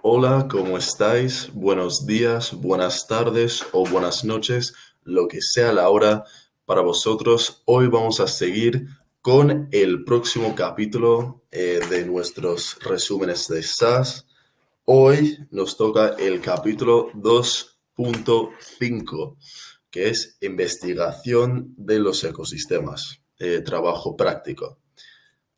Hola, ¿cómo estáis? Buenos días, buenas tardes o buenas noches, lo que sea la hora para vosotros. Hoy vamos a seguir con el próximo capítulo de nuestros resúmenes de SAS. Hoy nos toca el capítulo 2.5, que es investigación de los ecosistemas, trabajo práctico.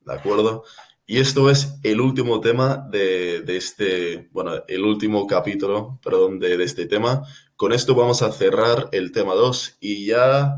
¿De acuerdo? Y esto es el último tema de este, bueno, el último capítulo, perdón, de este tema. Con esto vamos a cerrar el tema 2 y ya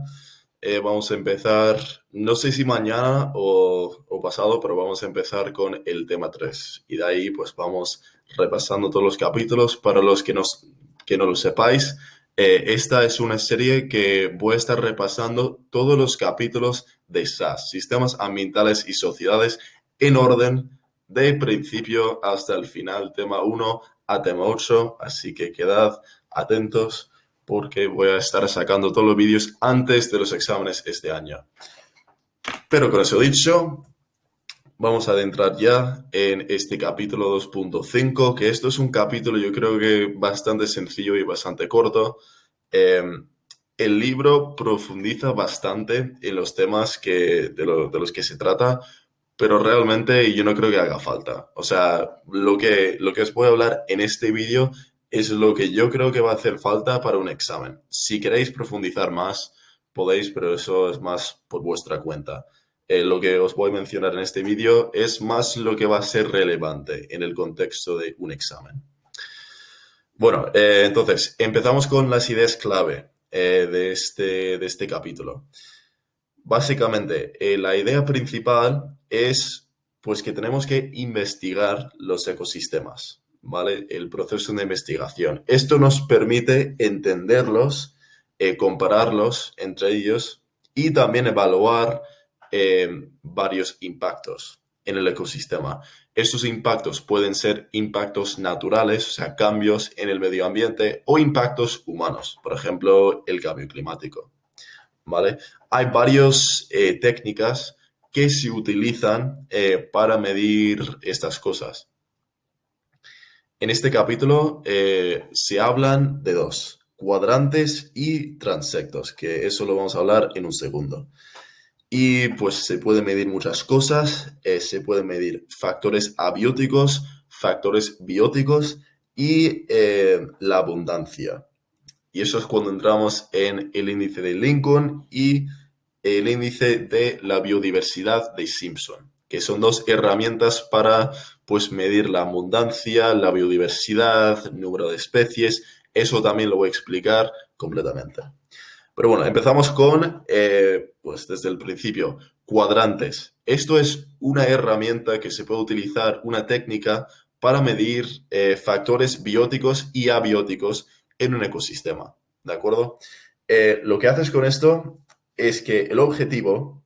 vamos a empezar, no sé si mañana o pasado, pero vamos a empezar con el tema 3. Y de ahí pues vamos repasando todos los capítulos. Para los que no lo sepáis, esta es una serie que voy a estar repasando todos los capítulos de SAS, Sistemas Ambientales y Sociedades, en orden de principio hasta el final, tema 1 a tema 8. Así que quedad atentos porque voy a estar sacando todos los vídeos antes de los exámenes este año. Pero con eso dicho, vamos a adentrar ya en este capítulo 2.5, que esto es un capítulo yo creo que bastante sencillo y bastante corto. Eh, el libro profundiza bastante en los temas de los que se trata, pero realmente yo no creo que haga falta. O sea, lo que os voy a hablar en este vídeo es lo que yo creo que va a hacer falta para un examen. Si queréis profundizar más, podéis, pero eso es más por vuestra cuenta. Lo que os voy a mencionar en este vídeo es más lo que va a ser relevante en el contexto de un examen. Bueno, entonces, empezamos con las ideas clave de este capítulo. Básicamente, la idea principal es pues que tenemos que investigar los ecosistemas, ¿vale? El proceso de investigación. Esto nos permite entenderlos, compararlos entre ellos y también evaluar varios impactos en el ecosistema. Estos impactos pueden ser impactos naturales, o sea, cambios en el medio ambiente, o impactos humanos, por ejemplo, el cambio climático. ¿Vale? Hay varias técnicas que se utilizan para medir estas cosas. En este capítulo se hablan de dos, cuadrantes y transectos, que eso lo vamos a hablar en un segundo. Y pues se puede medir muchas cosas, se pueden medir factores abióticos, factores bióticos y la abundancia. Y eso es cuando entramos en el índice de Lincoln y el índice de la biodiversidad de Simpson, que son dos herramientas para pues, medir la abundancia, la biodiversidad, número de especies. Eso también lo voy a explicar completamente. Pero bueno, empezamos con, pues desde el principio, cuadrantes. Esto es una herramienta que se puede utilizar, una técnica para medir factores bióticos y abióticos en un ecosistema. ¿De acuerdo? Lo que haces con esto es que el objetivo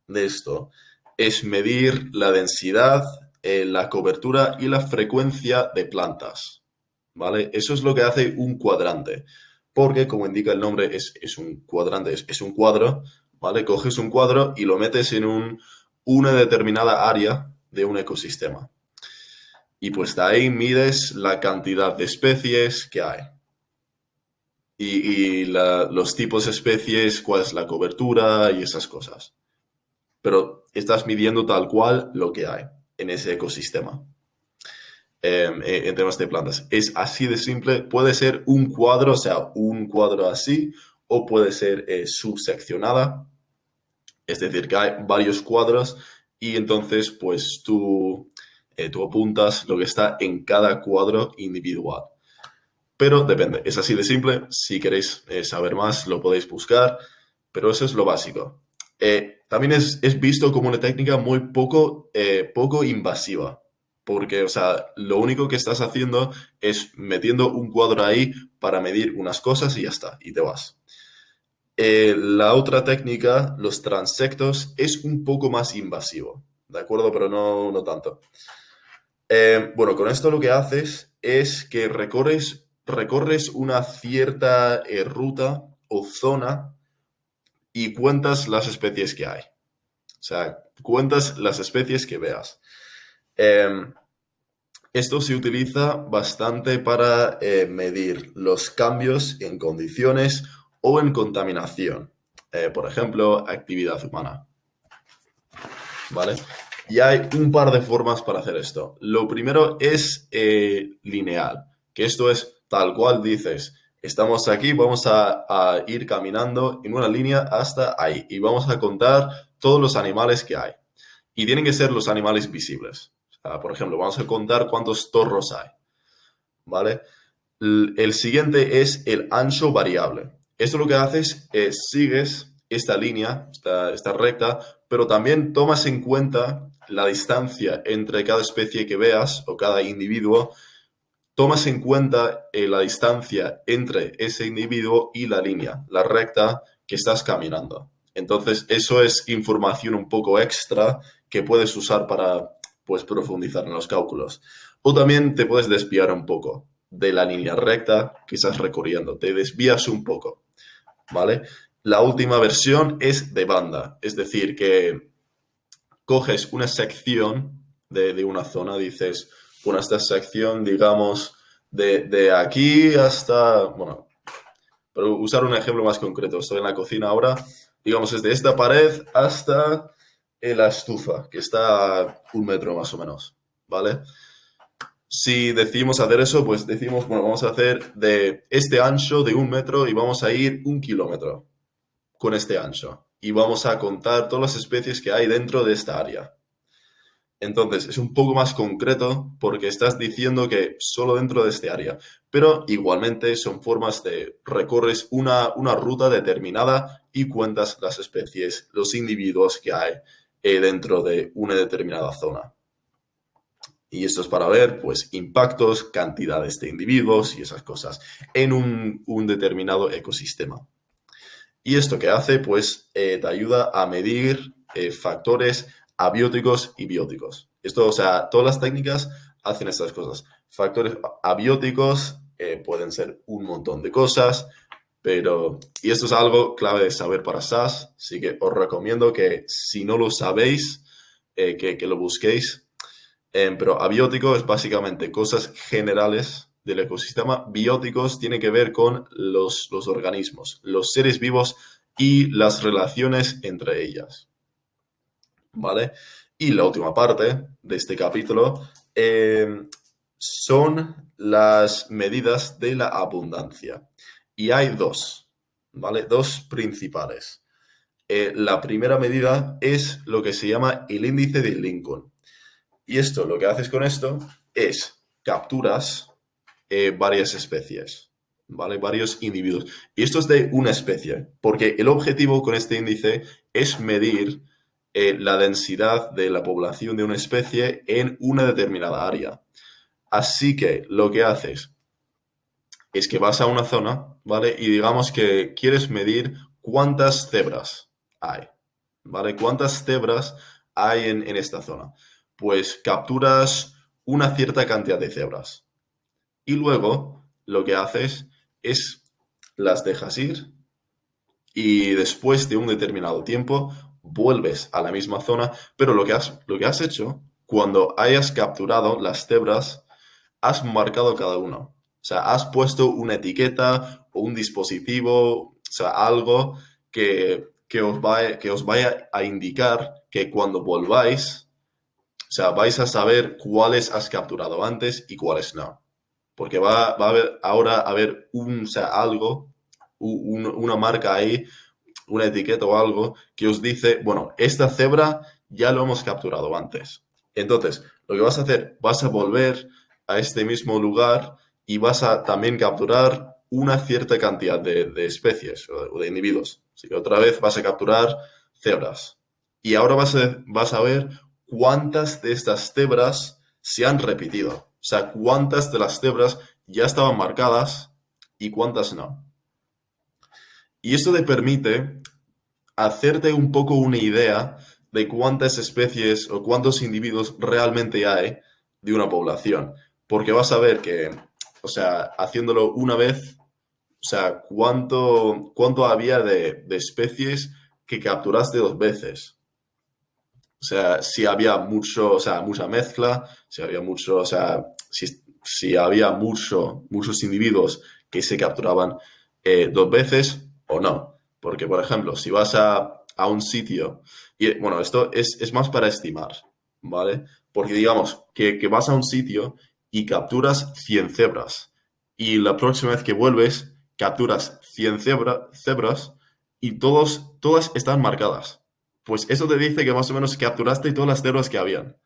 de esto es medir la densidad, la cobertura y la frecuencia de plantas. ¿Vale? Eso es lo que hace un cuadrante. Porque, como indica el nombre, es un cuadrante, es un cuadro, ¿vale? Coges un cuadro y lo metes en una determinada área de un ecosistema. Y pues de ahí mides la cantidad de especies que hay. Los tipos de especies, cuál es la cobertura y esas cosas. Pero estás midiendo tal cual lo que hay en ese ecosistema. En temas de plantas. Es así de simple. Puede ser un cuadro, o sea, un cuadro así, o puede ser subseccionada. Es decir, que hay varios cuadros y entonces pues tú apuntas lo que está en cada cuadro individual. Pero depende, es así de simple. Si queréis saber más, lo podéis buscar, pero eso es lo básico. También es visto como una técnica muy poco invasiva, porque, o sea, lo único que estás haciendo es metiendo un cuadro ahí para medir unas cosas y ya está, y te vas. La otra técnica, los transectos, es un poco más invasivo, ¿de acuerdo? Pero no tanto. Bueno, con esto lo que haces es que recorres una cierta ruta o zona y cuentas las especies que hay. O sea, cuentas las especies que veas. Eh, Esto se utiliza bastante para medir los cambios en condiciones o en contaminación. Por ejemplo, actividad humana. ¿Vale? Y hay un par de formas para hacer esto. Lo primero es lineal, que esto es tal cual dices. Estamos aquí, vamos a ir caminando en una línea hasta ahí y vamos a contar todos los animales que hay. Y tienen que ser los animales visibles. O sea, por ejemplo, vamos a contar cuántos torros hay. ¿Vale? El siguiente es el ancho variable. Esto lo que haces es sigues esta línea, esta recta, pero también tomas en cuenta la distancia entre cada especie que veas o cada individuo, tomas en cuenta la distancia entre ese individuo y la línea, la recta que estás caminando. Entonces, eso es información un poco extra que puedes usar para, pues, profundizar en los cálculos. O también te puedes desviar un poco de la línea recta que estás recorriendo. Te desvías un poco, ¿vale? La última versión es de banda, es decir, que coges una sección de una zona, dices, bueno, esta sección, digamos, de aquí hasta, bueno, pero usar un ejemplo más concreto, estoy en la cocina ahora, digamos, desde esta pared hasta la estufa, que está a 1 metro más o menos, ¿vale? Si decidimos hacer eso, pues decimos, bueno, vamos a hacer de este ancho de 1 metro y vamos a ir 1 kilómetro con este ancho. Y vamos a contar todas las especies que hay dentro de esta área. Entonces, es un poco más concreto porque estás diciendo que solo dentro de este área, pero igualmente son formas de recorres una ruta determinada y cuentas las especies, los individuos que hay dentro de una determinada zona. Y esto es para ver, pues, impactos, cantidades de individuos y esas cosas en un determinado ecosistema. Y esto que hace, pues, te ayuda a medir factores abióticos y bióticos. Esto, o sea, todas las técnicas hacen estas cosas. Factores abióticos pueden ser un montón de cosas, pero... Y esto es algo clave de saber para SAS, así que os recomiendo que si no lo sabéis, que lo busquéis. Pero abiótico es básicamente cosas generales del ecosistema. Bióticos tiene que ver con los organismos, los seres vivos y las relaciones entre ellas. ¿Vale? Y la última parte de este capítulo son las medidas de la abundancia. Y hay dos, ¿vale? Dos principales. La primera medida es lo que se llama el índice de Lincoln. Y esto, lo que haces con esto es capturas varias especies, ¿vale? Varios individuos. Y esto es de una especie, porque el objetivo con este índice es medir la densidad de la población de una especie en una determinada área. Así que lo que haces es que vas a una zona, ¿vale? Y digamos que quieres medir cuántas cebras hay, ¿vale? ¿Cuántas cebras hay en esta zona? Pues capturas una cierta cantidad de cebras. Y luego lo que haces es las dejas ir y después de un determinado tiempo vuelves a la misma zona, pero lo que has hecho, cuando hayas capturado las cebras, has marcado cada uno. O sea, has puesto una etiqueta o un dispositivo, o sea, algo que os vaya a indicar que cuando volváis, o sea, vais a saber cuáles has capturado antes y cuáles no. Porque va a haber ahora o sea, algo, una marca ahí, una etiqueta o algo que os dice, bueno, esta cebra ya lo hemos capturado antes. Entonces, lo que vas a hacer, vas a volver a este mismo lugar y vas a también capturar una cierta cantidad de especies o de individuos. Así que otra vez vas a capturar cebras. Y ahora vas a ver cuántas de estas cebras se han repetido. O sea, cuántas de las cebras ya estaban marcadas y cuántas no. Y esto te permite hacerte un poco una idea de cuántas especies o cuántos individuos realmente hay de una población. Porque vas a ver que, o sea, haciéndolo una vez, o sea, cuánto había de especies que capturaste 2 veces. O sea, si había mucho, o sea, mucha mezcla, si había mucho, o sea, si había muchos individuos que se capturaban dos veces o no. Porque, por ejemplo, si vas a un sitio, y bueno, esto es más para estimar, ¿vale? Porque digamos que vas a un sitio y capturas 100 cebras y la próxima vez que vuelves capturas 100 cebras y todas están marcadas. Pues eso te dice que más o menos capturaste todas las cebras que habían.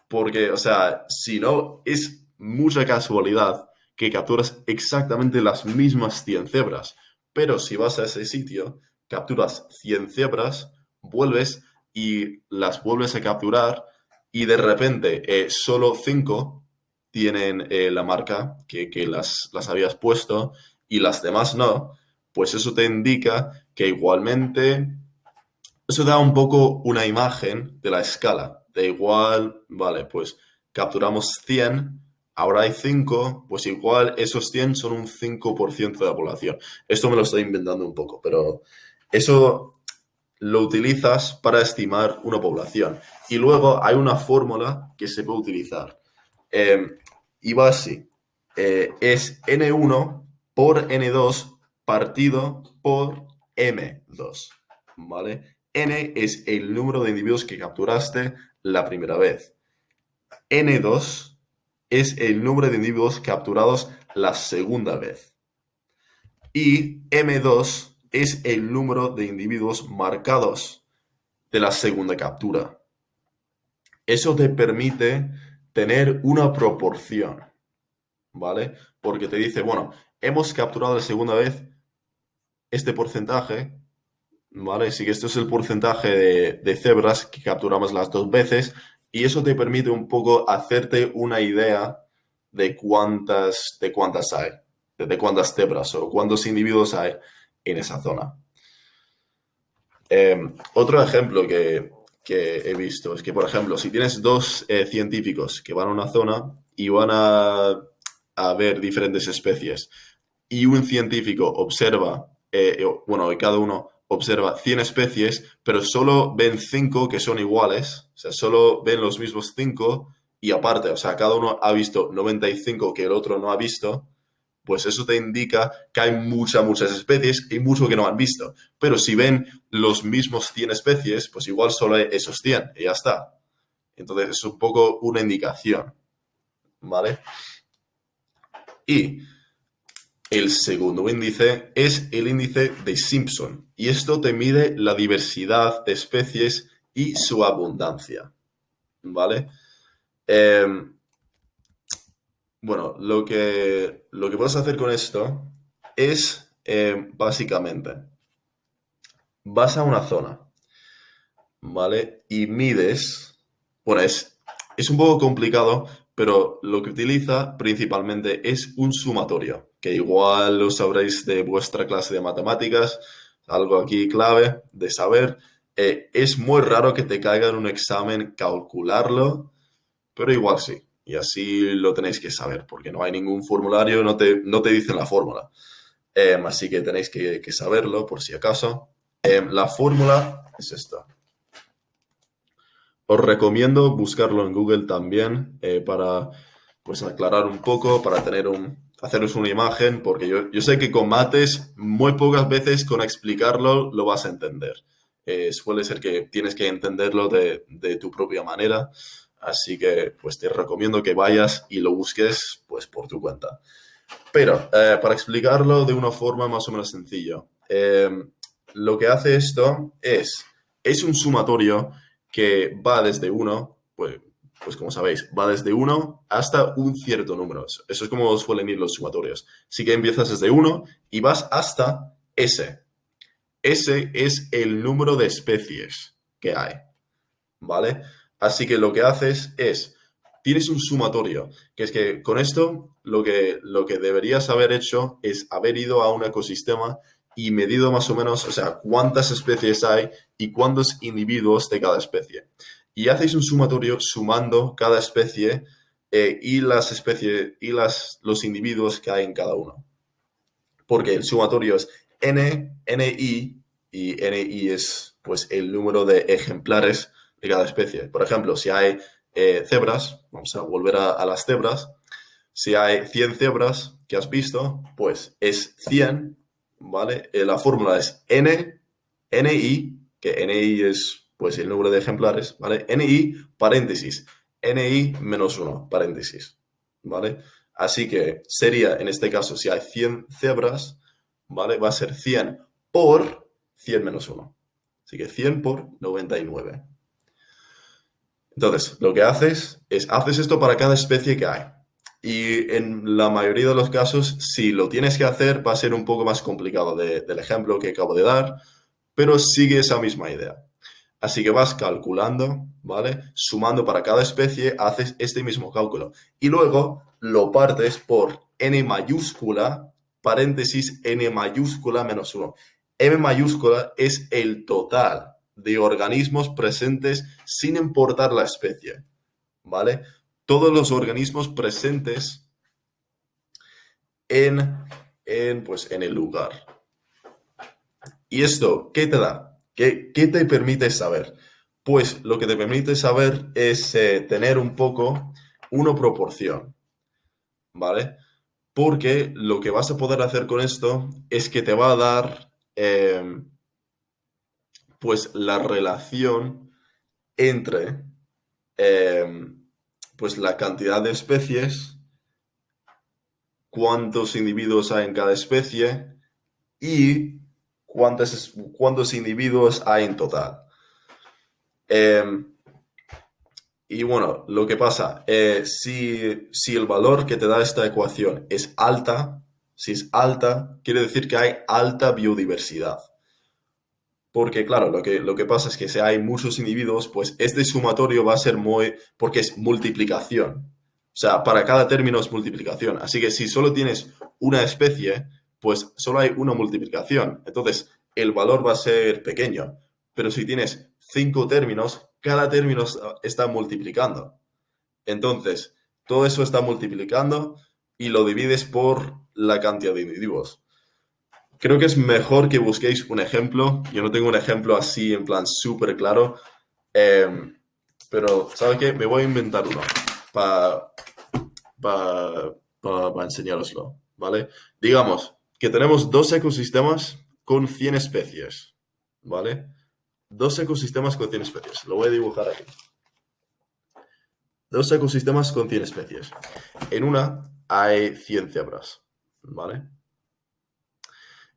Porque, o sea, si no, es mucha casualidad que capturas exactamente las mismas 100 cebras. Pero si vas a ese sitio, capturas 100 cebras, vuelves y las vuelves a capturar y de repente solo 5 tienen la marca que las habías puesto y las demás no, pues eso te indica que igualmente eso da un poco una imagen de la escala. De igual, vale, pues capturamos 100, ahora hay 5, pues igual esos 100 son un 5% de la población. Esto me lo estoy inventando un poco, pero eso lo utilizas para estimar una población. Y luego hay una fórmula que se puede utilizar. Eh, y va así. Es N1 por N2 partido por M2. ¿Vale? N es el número de individuos que capturaste la primera vez. N2 es el número de individuos capturados la segunda vez. Y M2 es el número de individuos marcados de la segunda captura. Eso te permite tener una proporción, ¿vale? Porque te dice, bueno, hemos capturado la segunda vez este porcentaje, ¿vale? Así que esto es el porcentaje de cebras que capturamos las dos veces y eso te permite un poco hacerte una idea de cuántas hay, de cuántas cebras o cuántos individuos hay en esa zona. Otro ejemplo que he visto es que, por ejemplo, si tienes dos científicos que van a una zona y van a ver diferentes especies y un científico observa, bueno, y cada uno observa 100 especies, pero solo ven 5 que son iguales, o sea, solo ven los mismos 5 y aparte, o sea, cada uno ha visto 95 que el otro no ha visto, pues eso te indica que hay muchas especies y mucho que no han visto. Pero si ven los mismos 100 especies, pues igual solo hay esos 100 y ya está. Entonces es un poco una indicación, ¿vale? Y el segundo índice es el índice de Simpson y esto te mide la diversidad de especies y su abundancia, ¿vale? Eh, bueno, lo que puedes hacer con esto es básicamente vas a una zona, ¿vale? Y mides, bueno, es un poco complicado, pero lo que utiliza principalmente es un sumatorio, que igual lo sabréis de vuestra clase de matemáticas, algo aquí clave de saber. Es muy raro que te caiga en un examen calcularlo, pero igual sí. Y así lo tenéis que saber, porque no hay ningún formulario, no te dicen la fórmula. Así que tenéis que saberlo por si acaso. La fórmula es esta. Os recomiendo buscarlo en Google también para pues aclarar un poco, para haceros una imagen, porque yo sé que con mates muy pocas veces con explicarlo lo vas a entender. Suele ser que tienes que entenderlo de tu propia manera, así que pues te recomiendo que vayas y lo busques pues por tu cuenta. Pero para explicarlo de una forma más o menos sencilla, lo que hace esto es un sumatorio que va desde uno, pues como sabéis, va desde uno hasta un cierto número. Eso es como suelen ir los sumatorios. Así que empiezas desde uno y vas hasta S. S es el número de especies que hay, ¿vale? Así que lo que haces es, tienes un sumatorio, que es que con esto lo que deberías haber hecho es haber ido a un ecosistema y medido más o menos, o sea, cuántas especies hay y cuántos individuos de cada especie. Y hacéis un sumatorio sumando cada especie y las especies y los individuos que hay en cada uno. Porque el sumatorio es NI y NI es pues el número de ejemplares de cada especie. Por ejemplo, si hay cebras, vamos a volver a las cebras, Si hay 100 cebras que has visto, pues es 100, ¿vale? La fórmula es NI, que NI es pues el número de ejemplares, ¿vale? NI, paréntesis, NI menos 1, paréntesis, ¿vale? Así que sería, en este caso, si hay 100 cebras, ¿vale? Va a ser 100 por 100 menos 1. Así que 100 por 99. Entonces, lo que haces esto para cada especie que hay. Y en la mayoría de los casos, si lo tienes que hacer, va a ser un poco más complicado del ejemplo que acabo de dar, pero sigue esa misma idea. Así que vas calculando, ¿vale? Sumando para cada especie, haces este mismo cálculo. Y luego lo partes por n mayúscula, paréntesis, n mayúscula menos 1. M mayúscula es el total de organismos presentes sin importar la especie, ¿vale? Todos los organismos presentes pues, en el lugar. ¿Y esto qué te da? ¿Qué te permite saber? Pues lo que te permite saber es tener un poco una proporción, ¿vale? Porque lo que vas a poder hacer con esto es que te va a dar pues la relación entre pues la cantidad de especies, cuántos individuos hay en cada especie y cuántos individuos hay en total. Y bueno, lo que pasa, si el valor que te da esta ecuación es alta, si es alta, quiere decir que hay alta biodiversidad. Porque claro, lo que pasa es que si hay muchos individuos, pues este sumatorio va a ser porque es multiplicación. O sea, para cada término es multiplicación. Así que si solo tienes una especie, pues solo hay una multiplicación. Entonces, el valor va a ser pequeño. Pero si tienes 5 términos, cada término está multiplicando. Entonces, todo eso está multiplicando y lo divides por la cantidad de individuos. Creo que es mejor que busquéis un ejemplo. Yo no tengo un ejemplo así en plan súper claro. Pero, ¿sabes qué? Me voy a inventar uno para enseñároslo, ¿vale? Digamos que tenemos dos ecosistemas con 100 especies, ¿vale? Dos ecosistemas con 100 especies. Lo voy a dibujar aquí. Dos ecosistemas con 100 especies. En una hay 100 cebras, ¿vale?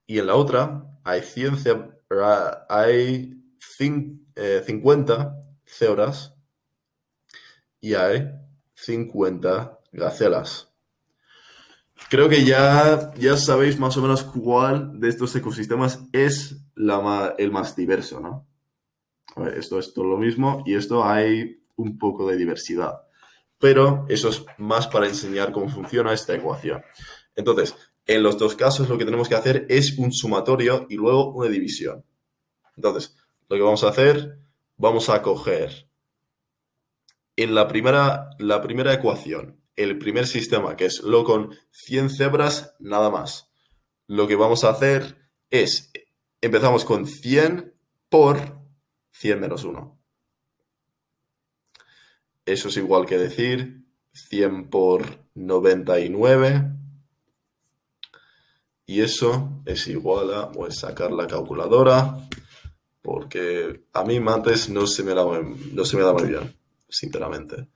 Y en la otra hay 50 cebras y hay 50 gacelas. Creo que ya sabéis más o menos cuál de estos ecosistemas es el más diverso, ¿no? A ver, esto es todo lo mismo y esto hay un poco de diversidad. Pero eso es más para enseñar cómo funciona esta ecuación. Entonces, en los dos casos lo que tenemos que hacer es un sumatorio y luego una división. Entonces, lo que vamos a hacer, vamos a coger en la primera ecuación, el primer sistema, que es lo con 100 cebras, nada más. Lo que vamos a hacer es, empezamos con 100 por 100 menos 1. Eso es igual que decir 100 por 99. Y eso es igual a, voy a sacar la calculadora, porque a mí antes no se me da muy bien, sinceramente.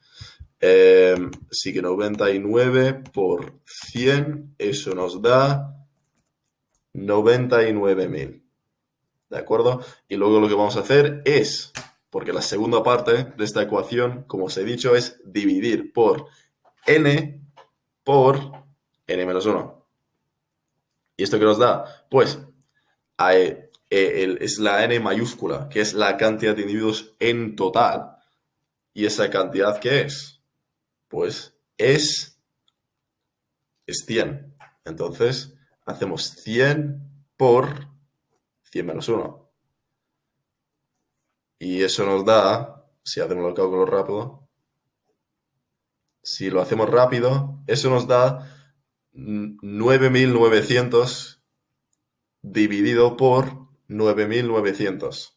Así que 99 por 100, eso nos da 99.000. ¿De acuerdo? Y luego lo que vamos a hacer es, porque la segunda parte de esta ecuación, como os he dicho, es dividir por n por n menos 1. ¿Y esto qué nos da? Pues es la n mayúscula, que es la cantidad de individuos en total. ¿Y esa cantidad qué es? Pues es 100. Entonces, hacemos 100 por 100 menos 1. Y eso nos da, si hacemos el cálculo rápido, si lo hacemos rápido, eso nos da 9.900 dividido por 9.900.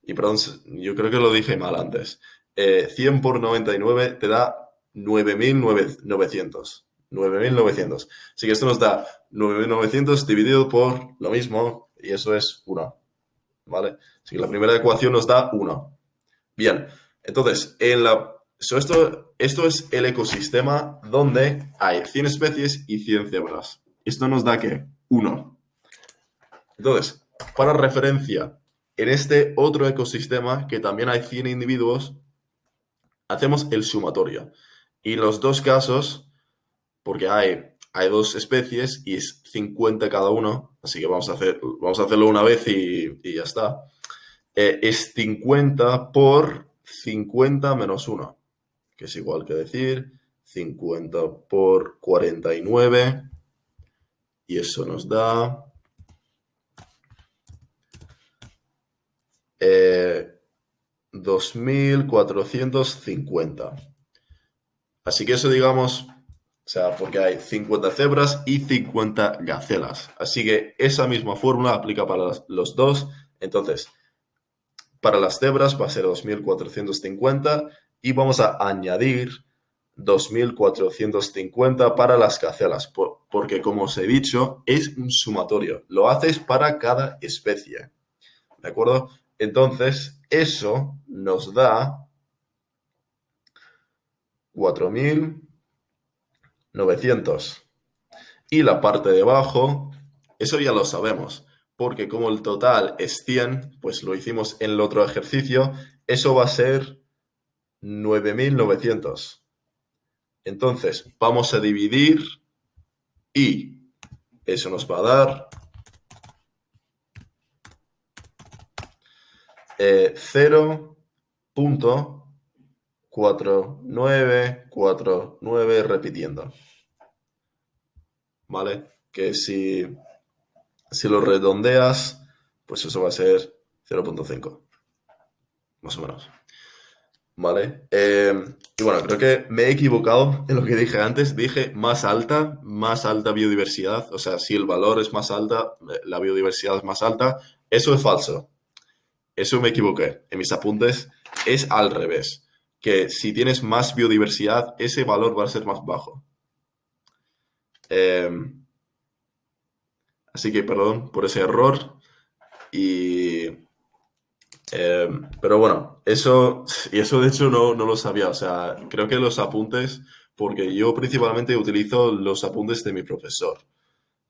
Y perdón, yo creo que lo dije mal antes. 100 por 99 te da 9.900. 9.900. Así que esto nos da 9.900 dividido por lo mismo, y eso es 1. ¿Vale? Así que la primera ecuación nos da 1. Bien, entonces, esto es el ecosistema donde hay 100 especies y 100 cebras. Esto nos da, ¿qué? 1. Entonces, para referencia, en este otro ecosistema, que también hay 100 individuos, hacemos el sumatorio. Y en los dos casos, porque hay dos especies y es 50 cada uno, así que vamos a hacerlo una vez y ya está. Es 50 por 50 menos 1, que es igual que decir 50 por 49, y eso nos da 2.450. Así que eso, digamos, o sea, porque hay 50 cebras y 50 gacelas. Así que esa misma fórmula aplica para los dos. Entonces, para las cebras va a ser 2.450 y vamos a añadir 2.450 para las gacelas, porque como os he dicho, es un sumatorio. Lo haces para cada especie. ¿De acuerdo? Entonces, eso nos da 4.900. Y la parte de abajo, eso ya lo sabemos, porque como el total es 100, pues lo hicimos en el otro ejercicio, eso va a ser 9.900. Entonces, vamos a dividir y eso nos va a dar 0.4949 repitiendo. ¿Vale? Que si lo redondeas, pues eso va a ser 0.5, más o menos. ¿Vale? Y bueno, creo que me he equivocado en lo que dije antes. Dije más alta biodiversidad. O sea, si el valor es más alta, la biodiversidad es más alta. Eso es falso. Eso me equivoqué. En mis apuntes es al revés. Que si tienes más biodiversidad, ese valor va a ser más bajo. Así que perdón por ese error. Pero bueno, eso de hecho no lo sabía. O sea, creo que los apuntes, porque yo principalmente utilizo los apuntes de mi profesor,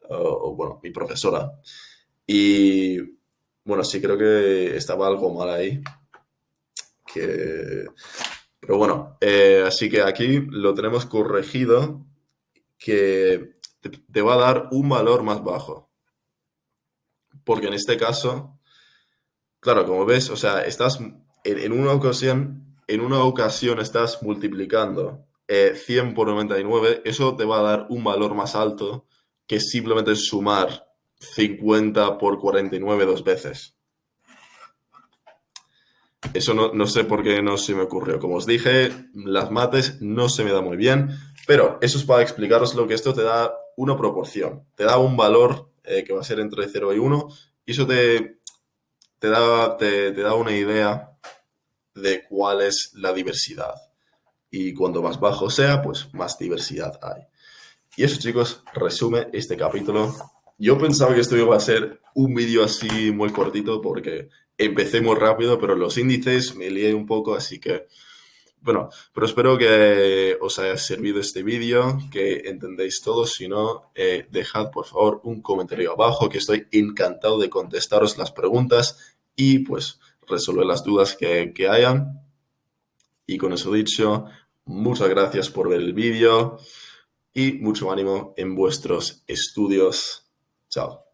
o bueno, mi profesora. Y bueno, sí creo que estaba algo mal ahí. Pero bueno, así que aquí lo tenemos corregido, que te va a dar un valor más bajo. Porque en este caso, claro, como ves, o sea, estás en una ocasión estás multiplicando 100 por 99, eso te va a dar un valor más alto que simplemente sumar 50 por 49 dos veces. Eso no sé por qué no se me ocurrió. Como os dije, las mates no se me da muy bien, pero eso es para explicaros lo que esto te da una proporción. Te da un valor que va a ser entre 0 y 1, y eso te da una idea de cuál es la diversidad. Y cuanto más bajo sea, pues más diversidad hay. Y eso, chicos, resume este capítulo. Yo pensaba que esto iba a ser un vídeo así muy cortito porque empecé muy rápido, pero los índices me lié un poco, así que, bueno, pero espero que os haya servido este vídeo, que entendéis todo. Si no, dejad por favor un comentario abajo, que estoy encantado de contestaros las preguntas y pues resolver las dudas que hayan. Y con eso dicho, muchas gracias por ver el vídeo y mucho ánimo en vuestros estudios. Chao.